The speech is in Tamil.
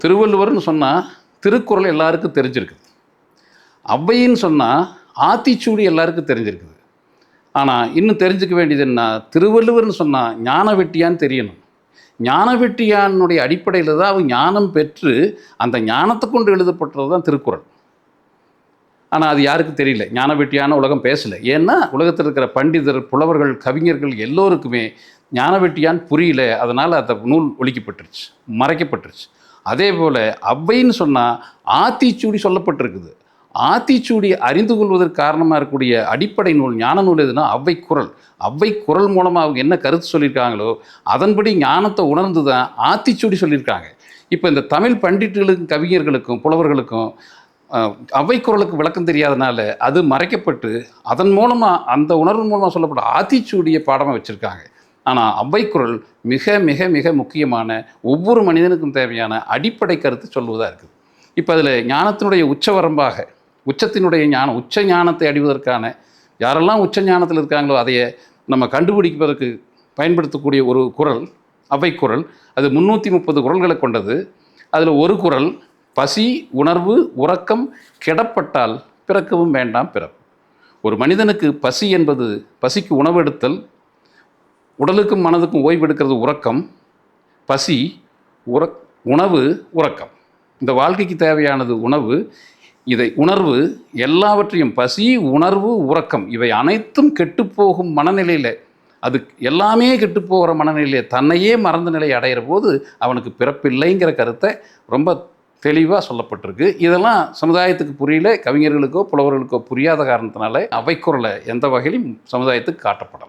திருவள்ளுவர்னு சொன்னால் திருக்குறள் எல்லாருக்கும் தெரிஞ்சிருக்குது. ஔவைன்னு சொன்னால் ஆத்திச்சூடி எல்லாருக்கும் தெரிஞ்சிருக்குது. ஆனால் இன்னும் தெரிஞ்சுக்க வேண்டியது என்ன, திருவள்ளுவர்னு சொன்னால் ஞான வெட்டியான்னு தெரியணும். ஞான வெட்டியானுடைய அடிப்படையில் தான் அவங்க ஞானம் பெற்று அந்த ஞானத்தை கொண்டு எழுதப்பட்டது தான் திருக்குறள். ஆனால் அது யாருக்கும் தெரியல. ஞான வெட்டியான உலகம் பேசலை. ஏன்னா உலகத்தில் இருக்கிற பண்டிதர், புலவர்கள், கவிஞர்கள் எல்லோருக்குமே ஞான வெட்டியான் புரியல. அதனால் அந்த நூல் ஒழிக்கப்பட்டுருச்சு, மறைக்கப்பட்டுருச்சு. அதே போல் ஔவைன்னு சொன்னால் ஆத்திச்சூடி சொல்லப்பட்டிருக்குது. ஆத்திச்சூடி அறிந்து கொள்வதற்கு காரணமாக இருக்கக்கூடிய அடிப்படை நூல், ஞான நூல் எதுனா ஔவை குறள். ஔவை குறள் மூலமாக அவங்க என்ன கருத்து சொல்லியிருக்காங்களோ அதன்படி ஞானத்தை உணர்ந்து தான் ஆத்திச்சூடி சொல்லியிருக்காங்க. இப்போ இந்த தமிழ் பண்டிட்டுகளுக்கும், கவிஞர்களுக்கும், புலவர்களுக்கும் ஔவை குறளுக்கு விளக்கம் தெரியாதனால அது மறைக்கப்பட்டு அதன் மூலமாக, அந்த உணர்வு மூலமாக சொல்லப்பட்ட ஆத்திச்சூடியை பாடமாக வச்சுருக்காங்க. ஆனால் ஔவை குறள் மிக மிக மிக முக்கியமான, ஒவ்வொரு மனிதனுக்கும் தேவையான அடிப்படை கருத்து சொல்வதாக இருக்குது. இப்போ அதில் ஞானத்தினுடைய உச்சவரம்பாக, உச்சத்தினுடைய ஞானம், உச்ச ஞானத்தை அடைவதற்கான யாரெல்லாம் உச்ச ஞானத்தில் இருக்காங்களோ அதையே நம்ம கண்டுபிடிப்பதற்கு பயன்படுத்தக்கூடிய ஒரு குறள் ஔவை குறள். அது 330 குறள்களை கொண்டது. அதில் ஒரு குறள், பசி உணர்வு உறக்கம் கெடப்பட்டால் பிறக்கவும் வேண்டாம் பிறப்பு. ஒரு மனிதனுக்கு பசி என்பது, பசிக்கு உணவு எடுத்தல், உடலுக்கும் மனதுக்கும் ஓய்வு எடுக்கிறது உறக்கம். பசி, உணவு, உறக்கம். இந்த வாழ்க்கைக்கு தேவையானது உணவு. இதை உணர்வு எல்லாவற்றையும், பசி உணர்வு உறக்கம் இவை அனைத்தும் கெட்டுப்போகும் மனநிலையில், அது எல்லாமே கெட்டுப்போகிற மனநிலையில் தன்னையே மறந்த நிலையை அடைகிற போது அவனுக்கு பிறப்பில்லைங்கிற கருத்தை ரொம்ப தெளிவாக சொல்லப்பட்டிருக்கு. இதெல்லாம் சமுதாயத்துக்கு புரியல, கவிஞர்களுக்கோ புலவர்களுக்கோ புரியாத காரணத்தினால ஔவை குறளை எந்த வகையிலும் சமுதாயத்துக்கு காட்டப்படலை.